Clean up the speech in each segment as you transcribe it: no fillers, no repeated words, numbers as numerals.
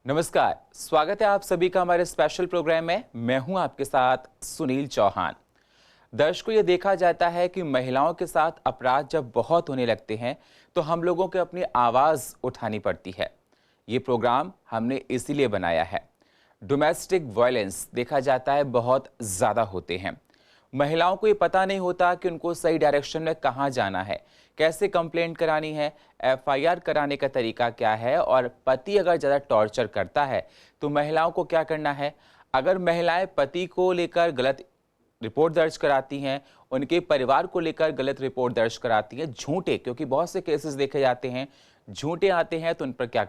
नमस्कार, स्वागत है आप सभी का हमारे स्पेशल प्रोग्राम में। मैं हूं आपके साथ सुनील चौहान। दर्शकों, ये देखा जाता है कि महिलाओं के साथ अपराध जब बहुत होने लगते हैं तो हम लोगों को अपनी आवाज़ उठानी पड़ती है। ये प्रोग्राम हमने इसीलिए बनाया है। डोमेस्टिक वायलेंस देखा जाता है बहुत ज़्यादा होते हैं। महिलाओं को ये पता नहीं होता कि उनको सही डायरेक्शन में कहाँ जाना है, कैसे कंप्लेंट करानी है, एफआईआर कराने का तरीका क्या है, और पति अगर ज़्यादा टॉर्चर करता है तो महिलाओं को क्या करना है। अगर महिलाएं पति को लेकर गलत रिपोर्ट दर्ज कराती हैं, उनके परिवार को लेकर गलत रिपोर्ट दर्ज कराती हैं, झूठे, क्योंकि बहुत से केसेस देखे जाते हैं झूठे आते हैं, तो उन पर क्या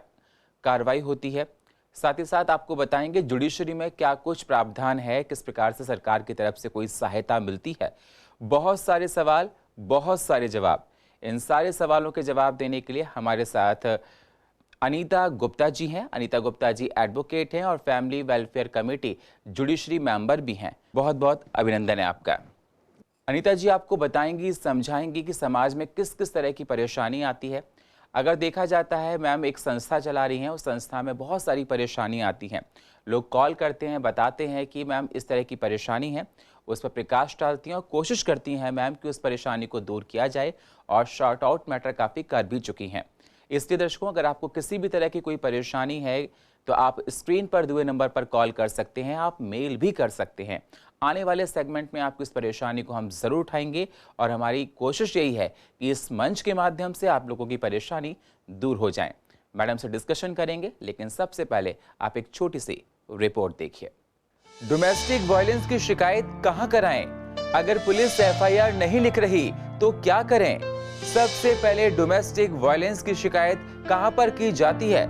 कार्रवाई होती है। साथ ही साथ आपको बताएंगे जुडिशरी में क्या कुछ प्रावधान है, किस प्रकार से सरकार की तरफ से कोई सहायता मिलती है। बहुत सारे सवाल, बहुत सारे जवाब। इन सारे सवालों के जवाब देने के लिए हमारे साथ अनीता गुप्ता जी हैं। अनीता गुप्ता जी एडवोकेट हैं और family welfare committee judiciary member भी हैं। बहुत बहुत अभिनंदन है आपका। अनीता जी आपको बताएंगी, समझाएंगी कि समाज में किस किस तरह की परेशानी आती है। अगर देखा जाता है, मैम एक संस्था चला रही हैं, उस संस्था में बहुत सारी परेशानी आती हैं। लोग कॉल करते हैं, बताते हैं कि मैम इस तरह की परेशानी है, उस पर प्रकाश डालती हैं और कोशिश करती हैं मैम कि उस परेशानी को दूर किया जाए, और शॉर्ट आउट मैटर काफ़ी कर भी चुकी हैं। इसलिए दर्शकों, अगर आपको किसी भी तरह की कोई परेशानी है तो आप स्क्रीन पर दिए नंबर पर कॉल कर सकते हैं, आप मेल भी कर सकते हैं। आने वाले सेगमेंट में आपकी इस परेशानी को हम ज़रूर उठाएंगे और हमारी कोशिश यही है कि इस मंच के माध्यम से आप लोगों की परेशानी दूर हो जाए। मैडम से डिस्कशन करेंगे, लेकिन सबसे पहले आप एक छोटी सी रिपोर्ट देखिए। डोमेस्टिक वायलेंस की शिकायत कहां कराएं? अगर पुलिस एफआईआर नहीं लिख रही तो क्या करें? सबसे पहले डोमेस्टिक वायलेंस की शिकायत कहां पर की जाती है?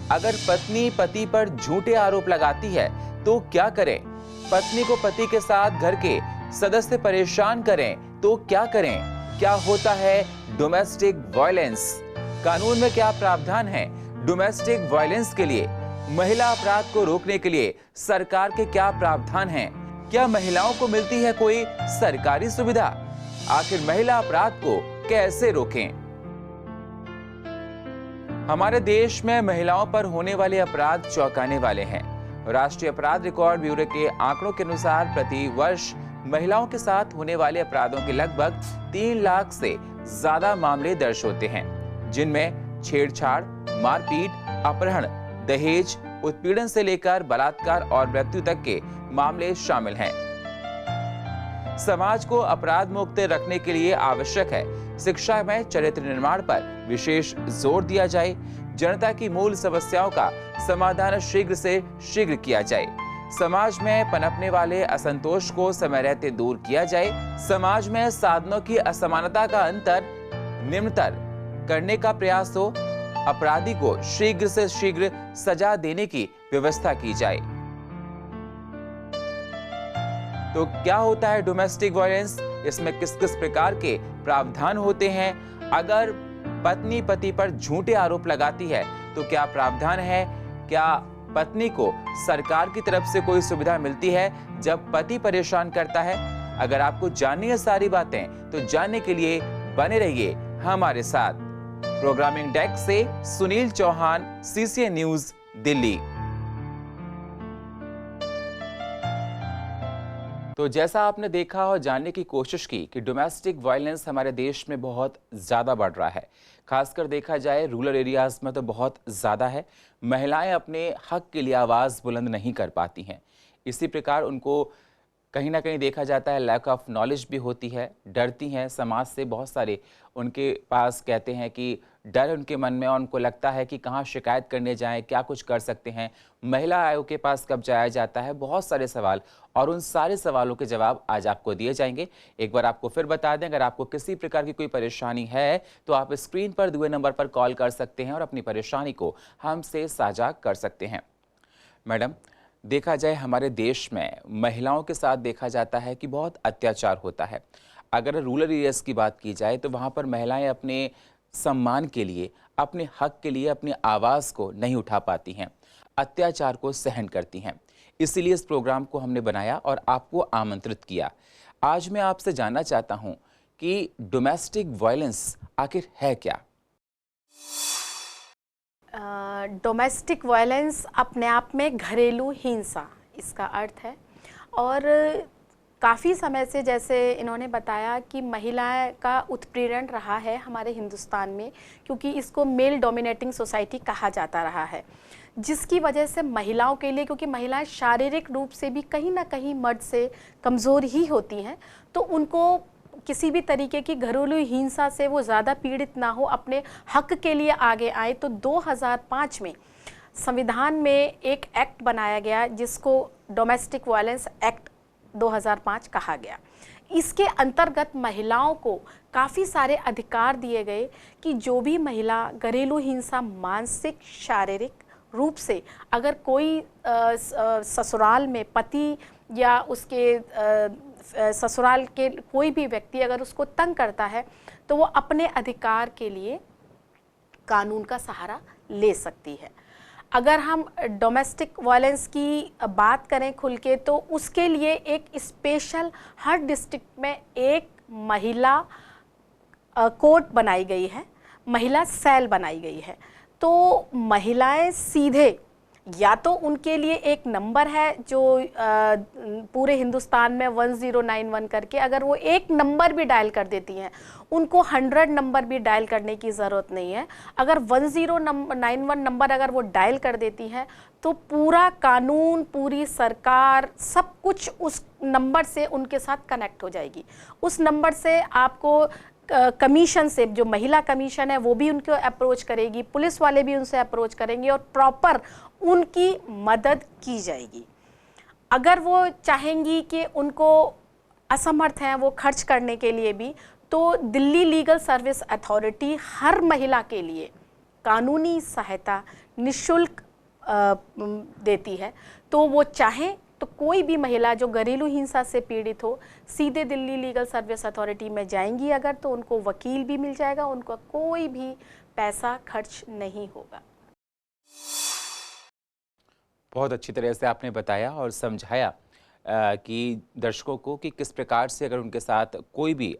अगर पत्नी पति पर झूठे आरोप लगाती है तो क्या करें? पत्नी को पति के साथ घर के सदस्य परेशान करें तो क्या करें? क्या होता है डोमेस्टिक वायलेंस? कानून में क्या प्रावधान है डोमेस्टिक वायलेंस के लिए? महिला अपराध को रोकने के लिए सरकार के क्या प्रावधान हैं? क्या महिलाओं को मिलती है कोई सरकारी सुविधा? आखिर महिला अपराध को कैसे रोकें? हमारे देश में महिलाओं पर होने वाले अपराध चौंकाने वाले हैं। राष्ट्रीय अपराध रिकॉर्ड ब्यूरो के आंकड़ों के अनुसार प्रति वर्ष महिलाओं के साथ होने वाले अपराधों के लगभग 3 लाख से ज्यादा मामले दर्ज होते हैं, जिनमें छेड़छाड़, मारपीट, अपहरण, दहेज, उत्पीड़न से लेकर बलात्कार और मृत्यु तक के मामले शामिल हैं। समाज को अपराध मुक्त रखने के लिए आवश्यक है शिक्षा में चरित्र निर्माण पर विशेष जोर दिया जाए, जनता की मूल समस्याओं का समाधान शीघ्र से शीघ्र किया जाए, समाज में पनपने वाले असंतोष को समय रहते दूर किया जाए, समाज में साधनों की असमानता का अंतर निम्नतर करने का प्रयास हो, अपराधी को शीघ्र से शीघ्र सजा देने की व्यवस्था की जाए। तो क्या होता है डोमेस्टिक वायलेंस? इसमें किस किस प्रकार के प्रावधान होते हैं? अगर पत्नी पति पर झूठे आरोप लगाती है तो क्या प्रावधान है? क्या पत्नी को सरकार की तरफ से कोई सुविधा मिलती है जब पति परेशान करता है? अगर आपको जाननी है सारी बातें तो जानने के लिए बने रहिए हमारे साथ। प्रोग्रामिंग डेस्क से सुनील चौहान, सीसीएन न्यूज, दिल्ली। तो जैसा आपने देखा और जानने की कोशिश की कि डोमेस्टिक वायलेंस हमारे देश में बहुत ज़्यादा बढ़ रहा है। खासकर देखा जाए रूरल एरियाज़ में तो बहुत ज़्यादा है। महिलाएं अपने हक के लिए आवाज़ बुलंद नहीं कर पाती हैं। इसी प्रकार उनको कहीं ना कहीं देखा जाता है लैक ऑफ नॉलेज भी होती है, डरती हैं समाज से। बहुत सारे उनके पास कहते हैं कि डर उनके मन में, और उनको लगता है कि कहाँ शिकायत करने जाएं, क्या कुछ कर सकते हैं, महिला आयोग के पास कब जाया जाता है। बहुत सारे सवाल, और उन सारे सवालों के जवाब आज आपको दिए जाएंगे। एक बार आपको फिर बता दें, अगर आपको किसी प्रकार की कोई परेशानी है तो आप स्क्रीन पर दिए नंबर पर कॉल कर सकते हैं और अपनी परेशानी को हमसे साझा कर सकते हैं। मैडम, देखा जाए हमारे देश में महिलाओं के साथ देखा जाता है कि बहुत अत्याचार होता है। अगर रूरल एरियाज़ की बात की जाए तो वहाँ पर महिलाएं अपने सम्मान के लिए, अपने हक के लिए अपनी आवाज़ को नहीं उठा पाती हैं, अत्याचार को सहन करती हैं। इसीलिए इस प्रोग्राम को हमने बनाया और आपको आमंत्रित किया। आज मैं आपसे जानना चाहता हूँ कि डोमेस्टिक वायलेंस आखिर है क्या? डोमेस्टिक वायलेंस अपने आप में घरेलू हिंसा इसका अर्थ है। और काफ़ी समय से, जैसे इन्होंने बताया, कि महिलाएं का उत्पीड़न रहा है हमारे हिंदुस्तान में, क्योंकि इसको मेल डोमिनेटिंग सोसाइटी कहा जाता रहा है, जिसकी वजह से महिलाओं के लिए, क्योंकि महिलाएं शारीरिक रूप से भी कहीं ना कहीं मर्द से कमज़ोर ही होती हैं, तो उनको किसी भी तरीके की घरेलू हिंसा से वो ज़्यादा पीड़ित ना हो, अपने हक के लिए आगे आए। तो 2005 में संविधान में एक एक्ट बनाया गया जिसको डोमेस्टिक वायलेंस एक्ट 2005 कहा गया। इसके अंतर्गत महिलाओं को काफ़ी सारे अधिकार दिए गए कि जो भी महिला घरेलू हिंसा मानसिक शारीरिक रूप से, अगर कोई ससुराल में पति या उसके ससुराल के कोई भी व्यक्ति अगर उसको तंग करता है, तो वो अपने अधिकार के लिए कानून का सहारा ले सकती है। अगर हम डोमेस्टिक वायलेंस की बात करें खुल के, तो उसके लिए एक स्पेशल हर डिस्ट्रिक्ट में एक महिला कोर्ट बनाई गई है, महिला सेल बनाई गई है। तो महिलाएं सीधे, या तो उनके लिए एक नंबर है जो पूरे हिंदुस्तान में 1091 करके, अगर वो एक नंबर भी डायल कर देती हैं, उनको 100 नंबर भी डायल करने की ज़रूरत नहीं है। अगर 1091 नंबर अगर वो डायल कर देती हैं, तो पूरा कानून, पूरी सरकार, सब कुछ उस नंबर से उनके साथ कनेक्ट हो जाएगी। उस नंबर से आपको कमीशन से, जो महिला कमीशन है वो भी उनको अप्रोच करेगी, पुलिस वाले भी उनसे अप्रोच करेंगे और प्रॉपर उनकी मदद की जाएगी। अगर वो चाहेंगी कि उनको असमर्थ हैं वो खर्च करने के लिए भी, तो दिल्ली लीगल सर्विस अथॉरिटी हर महिला के लिए कानूनी सहायता निःशुल्क देती है। तो वो चाहें तो कोई भी महिला जो घरेलू हिंसा से पीड़ित हो, सीधे दिल्ली लीगल सर्विस अथॉरिटी में जाएंगी अगर, तो उनको वकील भी मिल जाएगा, उनका कोई भी पैसा खर्च नहीं होगा। बहुत अच्छी तरह से आपने बताया और समझाया कि दर्शकों को कि किस प्रकार से अगर उनके साथ कोई भी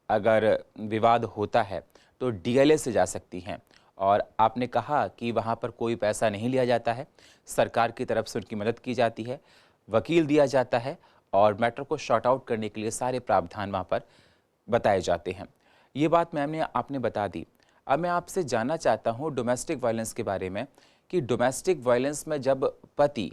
अगर विवाद होता है तो डीएलए से जा सकती हैं। और आपने कहा कि वहाँ पर कोई पैसा नहीं लिया जाता है, सरकार की तरफ से उनकी मदद की जाती है, वकील दिया जाता है और मैटर को शॉर्ट आउट करने के लिए सारे प्रावधान वहाँ पर बताए जाते हैं। ये बात मैम आपने बता दी। अब मैं आपसे जानना चाहता हूँ डोमेस्टिक वायलेंस के बारे में, कि डोमेस्टिक वायलेंस में जब पत्नी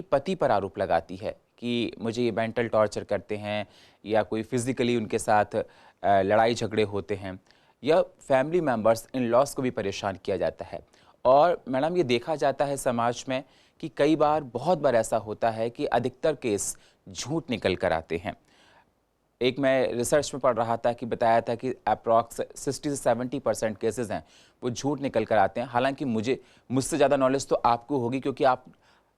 पति पर आरोप लगाती है कि मुझे ये मेंटल टॉर्चर करते हैं, या कोई फिजिकली उनके साथ लड़ाई झगड़े होते हैं, या फैमिली मेंबर्स, इन लॉस को भी परेशान किया जाता है। और मैडम ये देखा जाता है समाज में कि कई बार, बहुत बार ऐसा होता है कि अधिकतर केस झूठ निकल कर आते हैं। एक मैं रिसर्च में पढ़ रहा था कि बताया था कि अप्रॉक्स 60 से 70% केसेस हैं वो झूठ निकल कर आते हैं। हालांकि मुझसे ज़्यादा नॉलेज तो आपको होगी, क्योंकि आप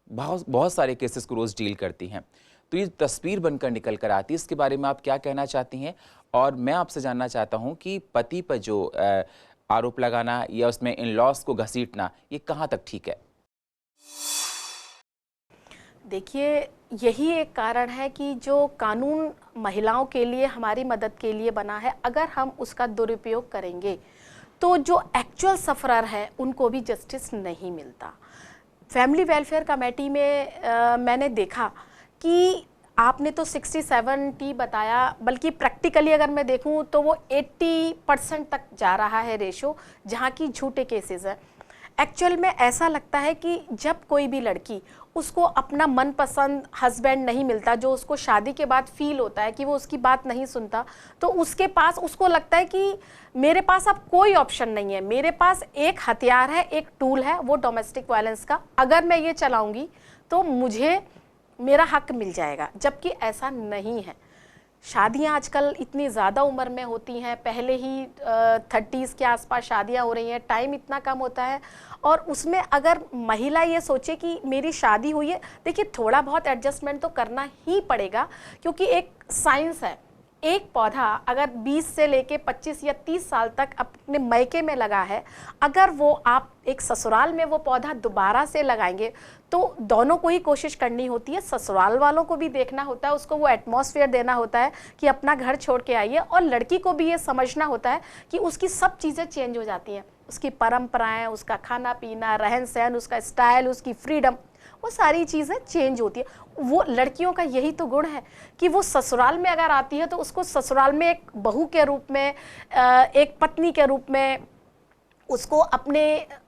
बहुत सारे केसेस को रोज़ डील करती हैं। तो ये तस्वीर बनकर निकल कर आती है, इसके बारे में आप क्या कहना चाहती हैं? और मैं आपसे जानना चाहता हूँ कि पति पर जो आरोप लगाना या उसमें इन लॉस को घसीटना, ये कहाँ तक ठीक है? देखिए, यही एक कारण है कि जो कानून महिलाओं के लिए, हमारी मदद के लिए बना है, अगर हम उसका दुरुपयोग करेंगे तो जो एक्चुअल सफरर है उनको भी जस्टिस नहीं मिलता। फैमिली वेलफेयर कमेटी में मैंने देखा कि आपने तो 60-70 बताया, बल्कि प्रैक्टिकली अगर मैं देखूं तो वो 80% तक जा रहा है रेशो, जहां की झूठे केसेस हैं। एक्चुअल में ऐसा लगता है कि जब कोई भी लड़की, उसको अपना मनपसंद हस्बैंड नहीं मिलता, जो उसको शादी के बाद फील होता है कि वो उसकी बात नहीं सुनता, तो उसको लगता है कि मेरे पास अब कोई ऑप्शन नहीं है, मेरे पास एक हथियार है, एक टूल है, वो डोमेस्टिक वायलेंस का, अगर मैं ये चलाऊंगी तो मुझे मेरा हक मिल जाएगा। जबकि ऐसा नहीं है। शादियां आजकल इतनी ज़्यादा उम्र में होती हैं, पहले ही 30s के आसपास शादियां हो रही हैं, टाइम इतना कम होता है, और उसमें अगर महिला ये सोचे कि मेरी शादी हुई है, देखिए थोड़ा बहुत एडजस्टमेंट तो करना ही पड़ेगा, क्योंकि एक साइंस है। एक पौधा अगर 20 से लेके 25 या 30 साल तक अपने मायके में लगा है, अगर वो आप एक ससुराल में वो पौधा दोबारा से लगाएंगे, तो दोनों को ही कोशिश करनी होती है, ससुराल वालों को भी देखना होता है, उसको वो एटमॉस्फेयर देना होता है कि अपना घर छोड़ के आइए, और लड़की को भी ये समझना होता है कि उसकी सब चीज़ें चेंज हो जाती हैं। उसकी परंपराएं, उसका खाना पीना, रहन सहन, उसका स्टाइल, उसकी फ्रीडम, वो सारी चीज़ें चेंज होती है। वो लड़कियों का यही तो गुण है कि वो ससुराल में अगर आती है तो उसको ससुराल में एक बहू के रूप में, एक पत्नी के रूप में उसको अपने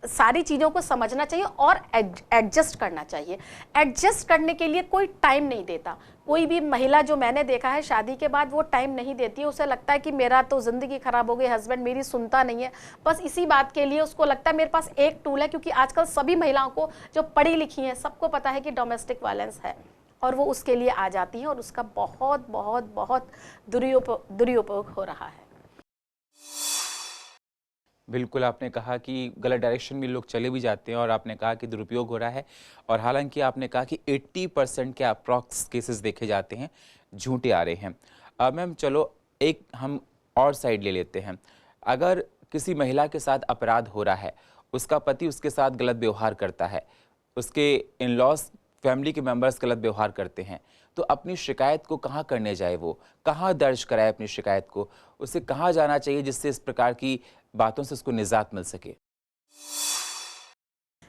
सारी चीज़ों को समझना चाहिए और एडजस्ट करना चाहिए। एडजस्ट करने के लिए कोई टाइम नहीं देता। कोई भी महिला जो मैंने देखा है शादी के बाद वो टाइम नहीं देती है। उसे लगता है कि मेरा तो ज़िंदगी ख़राब हो गई, हस्बैंड मेरी सुनता नहीं है। बस इसी बात के लिए उसको लगता है मेरे पास एक टूल है, क्योंकि आजकल सभी महिलाओं को जो पढ़ी लिखी हैं सबको पता है कि डोमेस्टिक वायलेंस है, और वो उसके लिए आ जाती हैं और उसका बहुत बहुत बहुत दुरुपयोग हो रहा है। बिल्कुल, आपने कहा कि गलत डायरेक्शन में लोग चले भी जाते हैं और आपने कहा कि दुरुपयोग हो रहा है, और हालांकि आपने कहा कि 80% के अप्रॉक्स केसेस देखे जाते हैं झूठे आ रहे हैं। अब मैम चलो एक हम और साइड ले लेते हैं। अगर किसी महिला के साथ अपराध हो रहा है, उसका पति उसके साथ गलत व्यवहार करता है, उसके इन लॉज फैमिली के मेंबर्स गलत व्यवहार करते हैं, तो अपनी शिकायत को कहाँ करने जाए, वो कहाँ दर्ज कराए अपनी शिकायत को, उसे कहाँ जाना चाहिए जिससे इस प्रकार की बातों से उसको निजात मिल सके?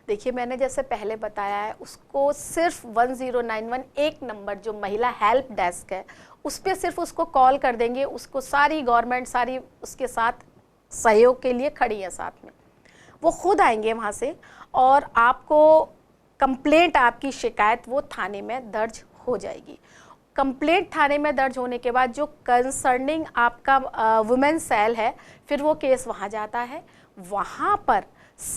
देखिए, मैंने जैसे पहले बताया है, उसको सिर्फ 1091 एक नंबर जो महिला हेल्प डेस्क है उस पर सिर्फ उसको कॉल कर देंगे, उसको सारी गवर्नमेंट सारी उसके साथ सहयोग के लिए खड़ी है साथ में। वो खुद आएंगे वहाँ से और आपको कंप्लेंट, आपकी शिकायत वो थाने में दर्ज हो जाएगी। कंप्लेंट थाने में दर्ज होने के बाद जो कंसर्निंग आपका वुमेन सेल है, फिर वो केस वहाँ जाता है। वहाँ पर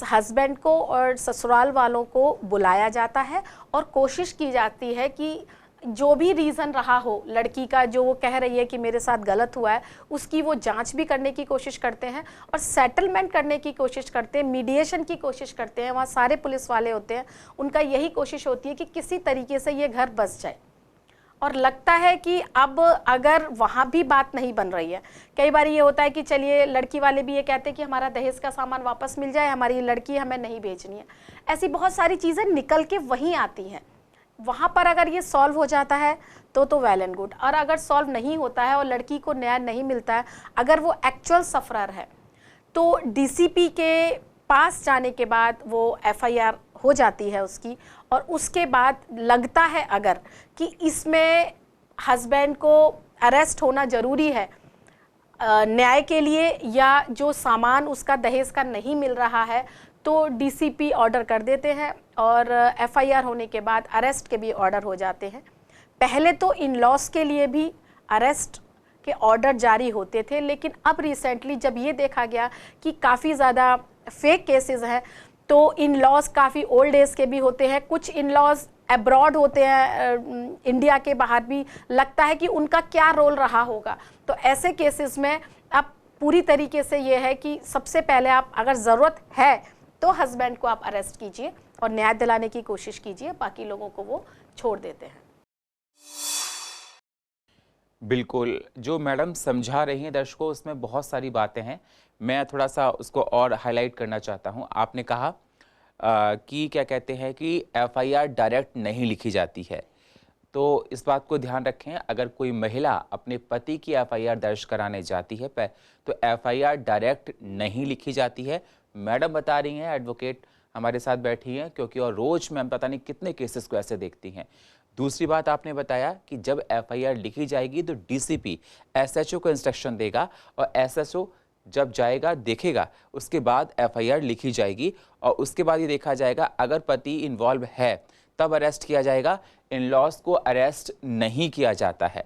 हस्बैंड को और ससुराल वालों को बुलाया जाता है और कोशिश की जाती है कि जो भी रीज़न रहा हो लड़की का, जो वो कह रही है कि मेरे साथ गलत हुआ है, उसकी वो जांच भी करने की कोशिश करते हैं और सेटलमेंट करने की कोशिश करते हैं, मीडिएशन की कोशिश करते हैं। वहाँ सारे पुलिस वाले होते हैं, उनका यही कोशिश होती है कि किसी तरीके से ये घर बस जाए। और लगता है कि अब अगर वहाँ भी बात नहीं बन रही है, कई बार ये होता है कि चलिए लड़की वाले भी ये कहते हैं कि हमारा दहेज का सामान वापस मिल जाए, हमारी लड़की हमें नहीं बेचनी है। ऐसी बहुत सारी चीज़ें निकल के वहीं आती हैं। वहाँ पर अगर ये सॉल्व हो जाता है तो वेल एंड गुड, और अगर सॉल्व नहीं होता है और लड़की को न्याय नहीं मिलता है, अगर वो एक्चुअल सफरर है, तो डीसीपी के पास जाने के बाद वो एफआईआर हो जाती है उसकी, और उसके बाद लगता है अगर कि इसमें हस्बैंड को अरेस्ट होना ज़रूरी है न्याय के लिए, या जो सामान उसका दहेज का नहीं मिल रहा है, तो डीसीपी ऑर्डर कर देते हैं और एफआईआर होने के बाद अरेस्ट के भी ऑर्डर हो जाते हैं। पहले तो इन लॉस के लिए भी अरेस्ट के ऑर्डर जारी होते थे, लेकिन अब रिसेंटली जब ये देखा गया कि काफ़ी ज़्यादा फेक केसेस हैं, तो इन लॉज काफ़ी ओल्ड एज के भी होते हैं, कुछ इन लॉज अब्रॉड होते हैं, इंडिया के बाहर भी, लगता है कि उनका क्या रोल रहा होगा। तो ऐसे केसेस में अब पूरी तरीके से ये है कि सबसे पहले आप अगर ज़रूरत है तो हस्बैंड को आप अरेस्ट कीजिए और न्याय दिलाने की कोशिश कीजिए, बाकी लोगों को वो छोड़ देते हैं। बिल्कुल, जो मैडम समझा रही हैं दर्शकों, उसमें बहुत सारी बातें हैं, मैं थोड़ा सा उसको और हाईलाइट करना चाहता हूं। आपने कहा कि क्या कहते हैं कि एफआईआर डायरेक्ट नहीं लिखी जाती है, तो इस बात को ध्यान रखें। अगर कोई महिला अपने पति की एफआईआर दर्ज कराने जाती है तो एफआईआर डायरेक्ट नहीं लिखी जाती है। मैडम बता रही हैं, एडवोकेट हमारे साथ बैठी हैं, क्योंकि और रोज मैम पता नहीं कितने केसेस को ऐसे देखती हैं। दूसरी बात आपने बताया कि जब एफआईआर लिखी जाएगी तो डीसीपी एसएचओ को इंस्ट्रक्शन देगा, और एसएचओ जब जाएगा देखेगा, उसके बाद एफआईआर लिखी जाएगी, और उसके बाद ये देखा जाएगा अगर पति इन्वॉल्व है तब अरेस्ट किया जाएगा। इन लॉज को अरेस्ट नहीं किया जाता है।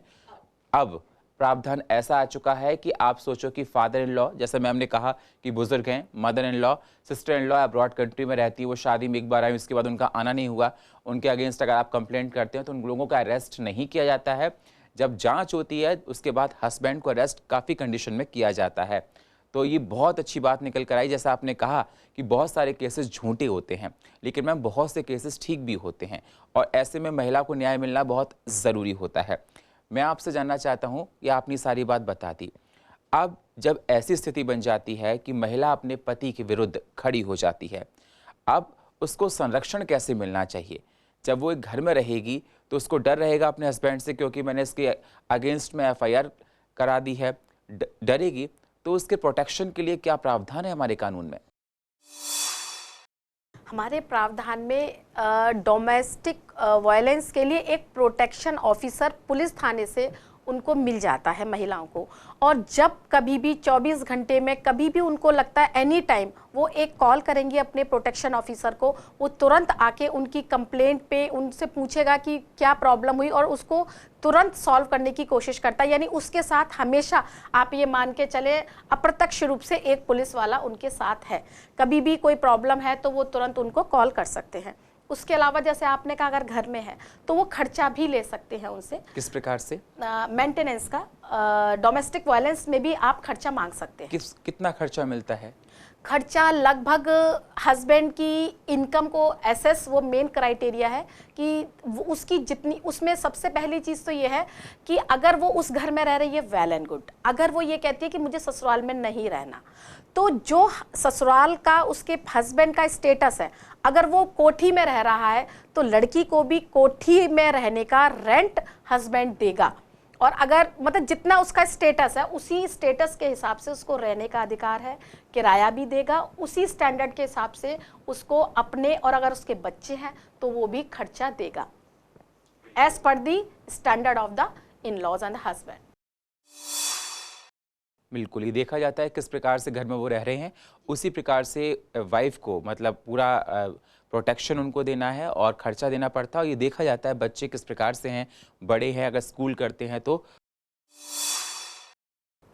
अब प्रावधान ऐसा आ चुका है कि आप सोचो कि फादर इन लॉ, जैसे मैम ने कहा कि बुजुर्ग हैं, mother in law, sister in law abroad country में रहती है, वो शादी में एक बार आई, उसके बाद उनका आना नहीं हुआ, उनके अगेंस्ट अगर आप कंप्लेंट करते हैं तो उन लोगों का अरेस्ट नहीं किया जाता है। जब जांच होती है उसके बाद हस्बैंड को अरेस्ट काफ़ी कंडीशन में किया जाता है। तो ये बहुत अच्छी बात निकल कर आई। जैसा आपने कहा कि बहुत सारे केसेस झूठे होते हैं, लेकिन मैम बहुत से केसेस ठीक भी होते हैं, और ऐसे में महिला को न्याय मिलना बहुत ज़रूरी होता है। मैं आपसे जानना चाहता हूँ कि आपने सारी बात बता दी, अब जब ऐसी स्थिति बन जाती है कि महिला अपने पति के विरुद्ध खड़ी हो जाती है, अब उसको संरक्षण कैसे मिलना चाहिए? जब वो एक घर में रहेगी तो उसको डर रहेगा अपने हस्बैंड से, क्योंकि मैंने इसके अगेंस्ट में एफआईआर करा दी है, डरेगी, तो उसके प्रोटेक्शन के लिए क्या प्रावधान है हमारे कानून में? हमारे प्रावधान में डोमेस्टिक वायलेंस के लिए एक प्रोटेक्शन ऑफिसर पुलिस थाने से उनको मिल जाता है महिलाओं को, और जब कभी भी 24 घंटे में कभी भी उनको लगता है एनी टाइम वो एक कॉल करेंगी अपने प्रोटेक्शन ऑफिसर को, वो तुरंत आके उनकी कंप्लेंट पे उनसे पूछेगा कि क्या प्रॉब्लम हुई और उसको तुरंत सॉल्व करने की कोशिश करता है। यानी उसके साथ हमेशा आप ये मान के चले अप्रत्यक्ष रूप से एक पुलिस वाला उनके साथ है। कभी भी कोई प्रॉब्लम है तो वो तुरंत उनको कॉल कर सकते हैं। उसके अलावा जैसे आपने कहा अगर घर में है तो वो खर्चा भी ले सकते हैं उनसे। किस प्रकार से? मेंटेनेंस का, डोमेस्टिक वायलेंस में भी आप खर्चा मांग सकते हैं। कितना खर्चा मिलता है? खर्चा लगभग हस्बैंड की इनकम को एसेस, वो मेन क्राइटेरिया है कि उसकी जितनी, उसमें सबसे पहली चीज़ तो ये है कि अगर वो उस घर में रह रही है वेल एंड गुड। अगर वो ये कहती है कि मुझे ससुराल में नहीं रहना, तो जो ससुराल का उसके हस्बैंड का स्टेटस है, अगर वो कोठी में रह रहा है तो लड़की को भी कोठी में रहने का रेंट हस्बैंड देगा, और अगर मतलब जितना उसका स्टेटस है उसी स्टेटस के हिसाब से उसको रहने का अधिकार है, किराया भी देगा उसी स्टैंडर्ड के हिसाब से उसको अपने, और अगर उसके बच्चे हैं तो वो भी खर्चा देगा as per the standard of the in laws and the husband. बिल्कुल, ये देखा जाता है किस प्रकार से घर में वो रह रहे हैं, उसी प्रकार से वाइफ को मतलब पूरा प्रोटेक्शन उनको देना है और खर्चा देना पड़ता है। और ये देखा जाता है बच्चे किस प्रकार से हैं, बड़े हैं, अगर स्कूल करते हैं तो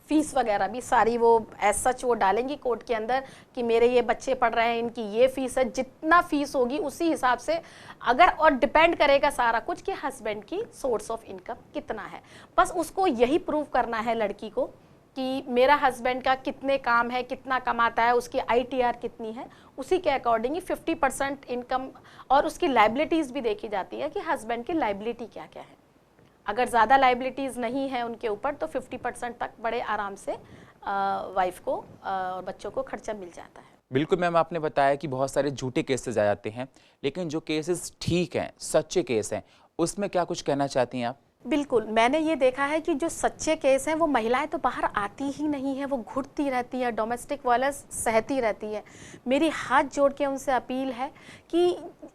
फीस वगैरह भी सारी वो एज सच वो डालेंगी कोर्ट के अंदर कि मेरे ये बच्चे पढ़ रहे हैं, इनकी ये फीस है। जितना फीस होगी उसी हिसाब से अगर, और डिपेंड करेगा सारा कुछ कि हस्बैंड की सोर्स ऑफ इनकम कितना है। बस उसको यही प्रूव करना है लड़की को कि मेरा हस्बैंड का कितने काम है, कितना कमाता है, उसकी ITR कितनी है, उसी के अकॉर्डिंग ही 50% इनकम, और उसकी लाइबिलिटीज़ भी देखी जाती है कि हस्बैंड की लाइबिलिटी क्या क्या है। अगर ज़्यादा लाइबिलिटीज़ नहीं है उनके ऊपर तो 50% तक बड़े आराम से वाइफ को और बच्चों को खर्चा मिल जाता है। बिल्कुल मैम, आपने बताया कि बहुत सारे झूठे केसेस आ जाते हैं, लेकिन जो केसेस ठीक हैं, सच्चे केस हैं, उसमें क्या कुछ कहना चाहती हैं आप? बिल्कुल, मैंने ये देखा है कि जो सच्चे केस हैं वो महिलाएं तो बाहर आती ही नहीं है, वो घुटती रहती है, डोमेस्टिक वायलेंस सहती रहती है। मेरी हाथ जोड़ के उनसे अपील है कि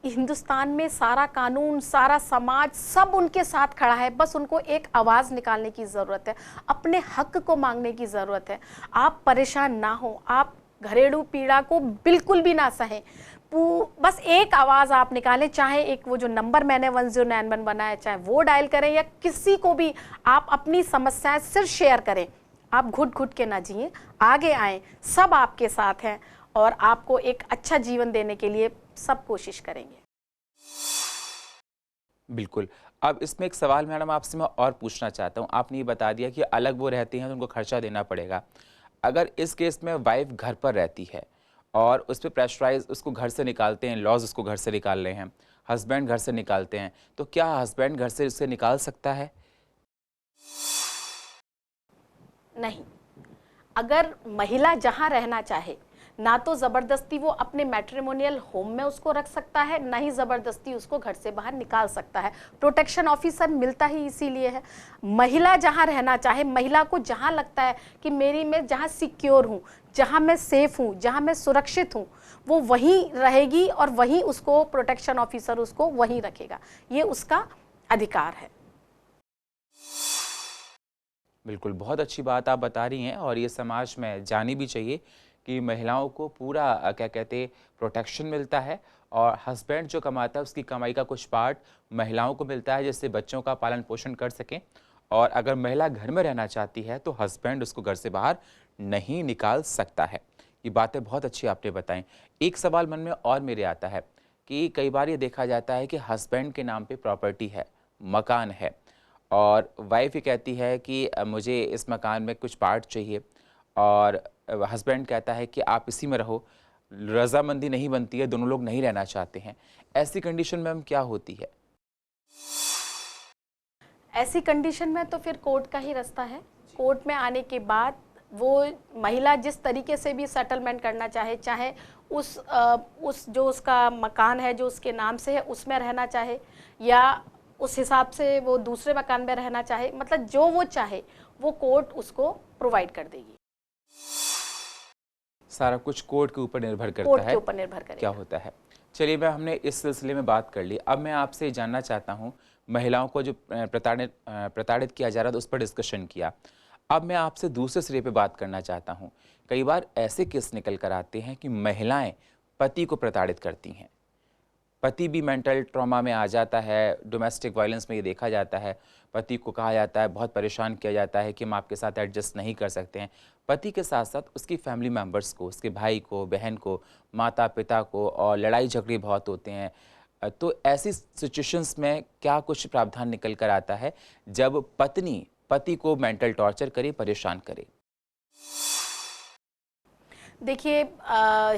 हिंदुस्तान में सारा कानून, सारा समाज सब उनके साथ खड़ा है, बस उनको एक आवाज़ निकालने की ज़रूरत है, अपने हक को मांगने की ज़रूरत है। आप परेशान ना हो, आप घरेलू पीड़ा को बिल्कुल भी ना सहें, बस एक आवाज़ आप निकालें, चाहे एक वो जो नंबर मैंने 1091 बनाया चाहे वो डायल करें, या किसी को भी आप अपनी समस्याएं सिर्फ शेयर करें। आप घुट घुट के ना जिए, आगे आएँ, सब आपके साथ हैं और आपको एक अच्छा जीवन देने के लिए सब कोशिश करेंगे। बिल्कुल। अब इसमें एक सवाल मैडम आपसे मैं और पूछना चाहता हूँ। आपने ये बता दिया कि अलग वो रहती हैं तो उनको खर्चा देना पड़ेगा। अगर इस केस में वाइफ घर पर रहती है और उस पर प्रेशराइज, उसको घर से निकालते हैं, लॉज उसको घर से निकाल रहे हैं, हस्बैंड घर से निकालते हैं, तो क्या हस्बैंड घर से उसे निकाल सकता है? नहीं, अगर महिला जहां रहना चाहे, ना तो ज़बरदस्ती वो अपने मैट्रिमोनियल होम में उसको रख सकता है, ना ही ज़बरदस्ती उसको घर से बाहर निकाल सकता है। प्रोटेक्शन ऑफिसर मिलता ही इसीलिए है। महिला जहां रहना चाहे, महिला को जहां लगता है कि मैं जहां सिक्योर हूं, जहां मैं सेफ हूं, जहां मैं सुरक्षित हूं, वो वहीं रहेगी और वहीं उसको प्रोटेक्शन ऑफिसर उसको वहीं रखेगा। ये उसका अधिकार है। बिल्कुल, बहुत अच्छी बात आप बता रही हैं और ये समाज में जानी भी चाहिए कि महिलाओं को पूरा क्या कहते हैं प्रोटेक्शन मिलता है, और हस्बैंड जो कमाता है उसकी कमाई का कुछ पार्ट महिलाओं को मिलता है जिससे बच्चों का पालन पोषण कर सकें। और अगर महिला घर में रहना चाहती है तो हस्बैंड उसको घर से बाहर नहीं निकाल सकता है। ये बातें बहुत अच्छी आपने बताई। एक सवाल मन में और मेरे आता है कि कई बार ये देखा जाता है कि हस्बैंड के नाम पे प्रॉपर्टी है, मकान है, और वाइफ ये कहती है कि मुझे इस मकान में कुछ पार्ट चाहिए, और हस्बैंड कहता है कि आप इसी में रहो। रजामंदी नहीं बनती है, दोनों लोग नहीं रहना चाहते हैं। ऐसी कंडीशन में हम क्या होती है? ऐसी कंडीशन में तो फिर कोर्ट का ही रास्ता है। कोर्ट में आने के बाद वो महिला जिस तरीके से भी सेटलमेंट करना चाहे, चाहे उस जो उसका मकान है जो उसके नाम से है उसमें रहना चाहे, या उस हिसाब से वो दूसरे मकान में रहना चाहे, मतलब जो वो चाहे वो कोर्ट उसको प्रोवाइड कर देगी। सारा कुछ कोर्ट के ऊपर निर्भर करता कोर्ट है, के ऊपर निर्भर करेगा क्या होता है। चलिए, मैं हमने इस सिलसिले में बात कर ली। अब मैं आपसे जानना चाहता हूँ, महिलाओं को जो प्रताड़ित किया जा रहा था उस पर डिस्कशन किया। अब मैं आपसे दूसरे सिरे पे बात करना चाहता हूँ। कई बार ऐसे केस निकल कर आते हैं कि महिलाएं पति को प्रताड़ित करती हैं, पति भी मेंटल ट्रॉमा में आ जाता है। डोमेस्टिक वायलेंस में ये देखा जाता है, पति को कहा जाता है, बहुत परेशान किया जाता है कि हम आपके साथ एडजस्ट नहीं कर सकते हैं। पति के साथ साथ उसकी फैमिली मेम्बर्स को, उसके भाई को, बहन को, माता पिता को, और लड़ाई झगड़े बहुत होते हैं। तो ऐसी सिचुएशंस में क्या कुछ प्रावधान निकल कर आता है जब पत्नी पति को मेंटल टॉर्चर करे, परेशान करे? देखिए,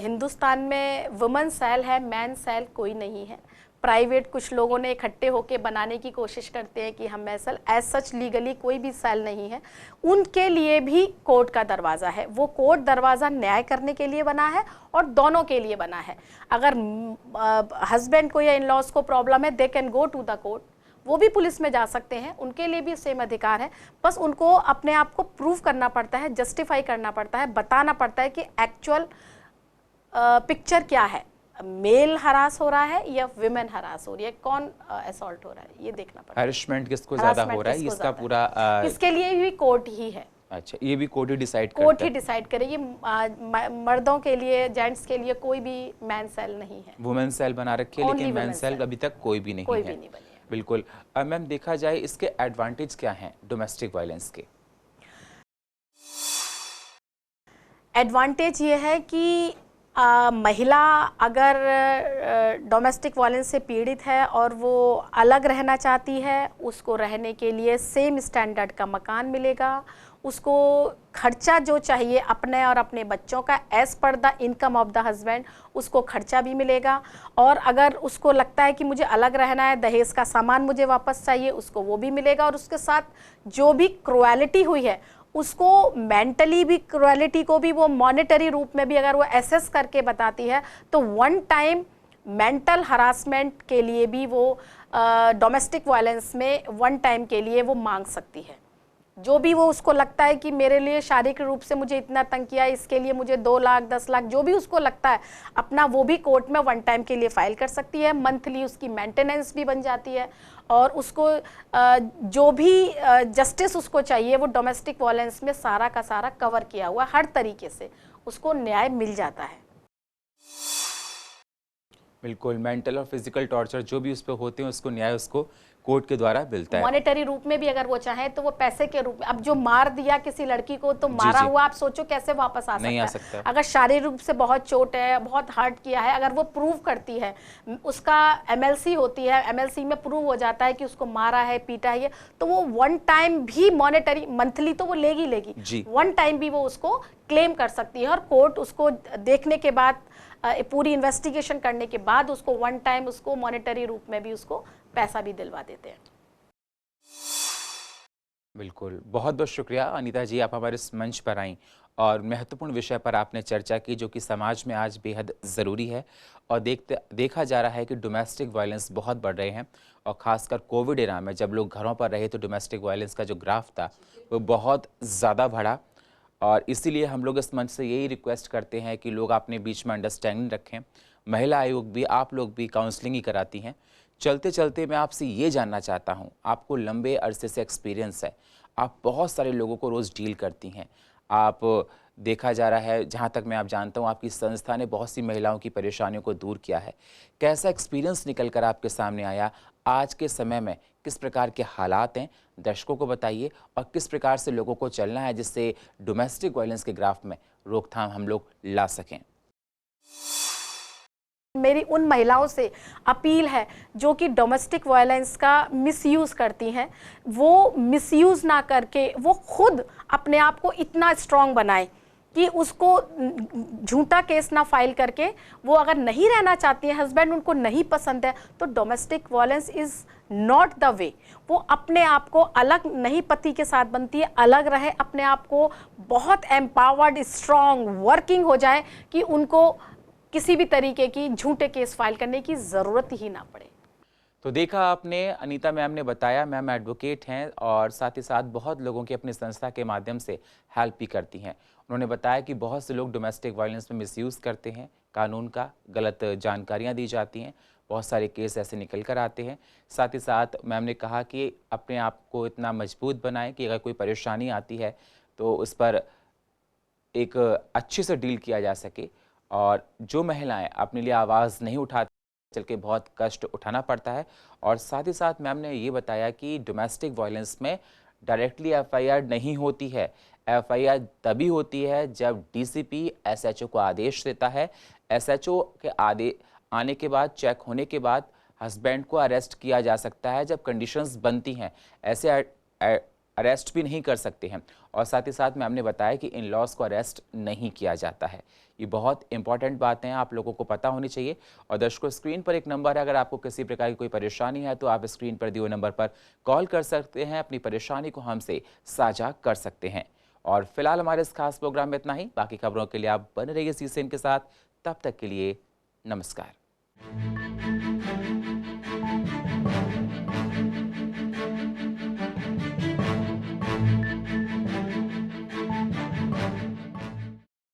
हिंदुस्तान में वुमेन सेल है, मैन सेल कोई नहीं है। प्राइवेट कुछ लोगों ने इकट्ठे होकर बनाने की कोशिश करते हैं कि हम सेल, एज सच लीगली कोई भी सेल नहीं है। उनके लिए भी कोर्ट का दरवाज़ा है। वो कोर्ट दरवाज़ा न्याय करने के लिए बना है और दोनों के लिए बना है। अगर हस्बैंड को या इन लॉज को प्रॉब्लम है, they can go to the court, वो भी पुलिस में जा सकते हैं, उनके लिए भी सेम अधिकार है। बस उनको अपने आप को प्रूव करना पड़ता है, जस्टिफाई करना पड़ता है, बताना पड़ता है कि एक्चुअल पिक्चर क्या है, मेल हरास हो रहा है या विमेन हरास हो रही है, कौन असॉल्ट हो रहा है, ये देखना पड़ता है। हैरेसमेंट किसको ज्यादा हो रहा है, इसका पूरा इसके लिए भी कोर्ट ही है। अच्छा, ये भी कोर्ट ही डिसाइड करता है। कोर्ट ही डिसाइड करेगी। मर्दों के लिए, जेंट्स के लिए कोई भी मैन सेल नहीं है। वुमेन सेल बना रखी है, लेकिन मैन सेल अभी तक कोई भी नहीं है। कोई भी नहीं बनी है। बिल्कुल। मैम, देखा जाए इसके एडवांटेज क्या हैं डोमेस्टिक वायलेंस के? एडवांटेज ये है कि महिला अगर डोमेस्टिक वायलेंस से पीड़ित है और वो अलग रहना चाहती है, उसको रहने के लिए सेम स्टैंडर्ड का मकान मिलेगा, उसको खर्चा जो चाहिए अपने और अपने बच्चों का as per the income of the husband, उसको खर्चा भी मिलेगा। और अगर उसको लगता है कि मुझे अलग रहना है, दहेज का सामान मुझे वापस चाहिए, उसको वो भी मिलेगा। और उसके साथ जो भी क्रुएलिटी हुई है, उसको मेंटली भी क्रुएलिटी को भी वो मॉनेटरी रूप में भी अगर वो एसेस करके बताती है, तो वन टाइम मेंटल हरासमेंट के लिए भी वो डोमेस्टिक वायलेंस में वन टाइम के लिए वो मांग सकती है। जो भी वो उसको लगता है कि मेरे लिए शारीरिक रूप से मुझे इतना तंग किया, इसके लिए मुझे 2 लाख 10 लाख, जो भी उसको लगता है अपना, वो भी कोर्ट में वन टाइम के लिए फाइल कर सकती है। मंथली उसकी मेंटेनेंस भी बन जाती है और उसको जो भी जस्टिस उसको चाहिए वो डोमेस्टिक वायलेंस में सारा का सारा कवर किया हुआ, हर तरीके से उसको न्याय मिल जाता है। बिल्कुल, मेंटल और फिजिकल टॉर्चर जो भी उस पर होते हैं, उसको न्याय उसको कोर्ट के द्वारा मिलता है। मॉनेटरी रूप में भी अगर वो चाहे तो वो पैसे के रूप में, अब जो मार दिया किसी लड़की को, तो मारा हुआ आप सोचो कैसे वापस आ सकता है। अगर शारीरिक रूप से बहुत चोट है, बहुत हर्ट किया है, अगर वो प्रूव करती है, उसका एमएलसी होती है, एमएलसी में प्रूव हो जाता है कि उसको मारा है, पीटा है, तो वो वन टाइम भी मॉनेटरी, मंथली तो वो लेगी, वन टाइम भी वो उसको क्लेम कर सकती है। और कोर्ट उसको देखने के बाद, पूरी इन्वेस्टिगेशन करने के बाद, उसको वन टाइम उसको मॉनेटरी रूप में भी उसको पैसा भी दिलवा देते हैं। बिल्कुल, बहुत बहुत शुक्रिया अनीता जी, आप हमारे इस मंच पर आई और महत्वपूर्ण विषय पर आपने चर्चा की, जो कि समाज में आज बेहद ज़रूरी है। और देखा जा रहा है कि डोमेस्टिक वायलेंस बहुत बढ़ रहे हैं, और ख़ासकर कोविड एरा में जब लोग घरों पर रहे तो डोमेस्टिक वायलेंस का जो ग्राफ था वो बहुत ज़्यादा बढ़ा। और इसीलिए हम लोग इस मंच से यही रिक्वेस्ट करते हैं कि लोग अपने बीच में अंडरस्टैंडिंग रखें। महिला आयोग भी, आप लोग भी काउंसलिंग ही कराती हैं। चलते चलते मैं आपसे ये जानना चाहता हूँ, आपको लंबे अरसे से एक्सपीरियंस है, आप बहुत सारे लोगों को रोज़ डील करती हैं, आप देखा जा रहा है, जहाँ तक मैं आप जानता हूँ, आपकी संस्था ने बहुत सी महिलाओं की परेशानियों को दूर किया है। कैसा एक्सपीरियंस निकल कर आपके सामने आया? आज के समय में किस प्रकार के हालात हैं, दर्शकों को बताइए, और किस प्रकार से लोगों को चलना है जिससे डोमेस्टिक वायलेंस के ग्राफ में रोकथाम हम लोग ला सकें। मेरी उन महिलाओं से अपील है जो कि डोमेस्टिक वायलेंस का मिसयूज़ करती हैं, वो मिसयूज़ ना करके वो खुद अपने आप को इतना स्ट्रांग बनाएं कि उसको झूठा केस ना फाइल करके, वो अगर नहीं रहना चाहती है, हस्बैंड उनको नहीं पसंद है, तो domestic violence is not the way. वो अपने आप को अलग नहीं पति के साथ बनती है, अलग रहे, अपने आप को बहुत एम्पावर्ड, स्ट्रांग, वर्किंग हो जाए कि उनको किसी भी तरीके की झूठे केस फाइल करने की ज़रूरत ही ना पड़े। तो देखा आपने, अनीता मैम ने बताया, मैम एडवोकेट हैं और साथ ही साथ बहुत लोगों की अपनी संस्था के माध्यम से हेल्प भी करती हैं। उन्होंने बताया कि बहुत से लोग डोमेस्टिक वायलेंस में मिसयूज़ करते हैं कानून का, गलत जानकारियां दी जाती हैं, बहुत सारे केस ऐसे निकल कर आते हैं। साथ ही साथ मैम ने कहा कि अपने आप को इतना मजबूत बनाएं कि अगर कोई परेशानी आती है तो उस पर एक अच्छे से डील किया जा सके। और जो महिलाएं अपने लिए आवाज़ नहीं उठाती, चल के बहुत कष्ट उठाना पड़ता है। और साथ ही साथ मैम ने ये बताया कि डोमेस्टिक वायलेंस में डायरेक्टली एफआईआर नहीं होती है। एफआईआर तभी होती है जब डीसीपी एसएचओ को आदेश देता है। एसएचओ के आदेश आने के बाद, चेक होने के बाद हस्बैंड को अरेस्ट किया जा सकता है जब कंडीशंस बनती हैं। ऐसे अरेस्ट भी नहीं कर सकते हैं। और साथ ही साथ मैम ने बताया कि इन लॉज को अरेस्ट नहीं किया जाता है। ये बहुत इंपॉर्टेंट बातें हैं, आप लोगों को पता होनी चाहिए। और दर्शकों, स्क्रीन पर एक नंबर है, अगर आपको किसी प्रकार की कोई परेशानी है तो आप स्क्रीन पर दिए हुए नंबर पर कॉल कर सकते हैं, अपनी परेशानी को हमसे साझा कर सकते हैं। और फिलहाल हमारे इस खास प्रोग्राम में इतना ही। बाकी खबरों के लिए आप बने रहिए CCN के साथ। तब तक के लिए नमस्कार।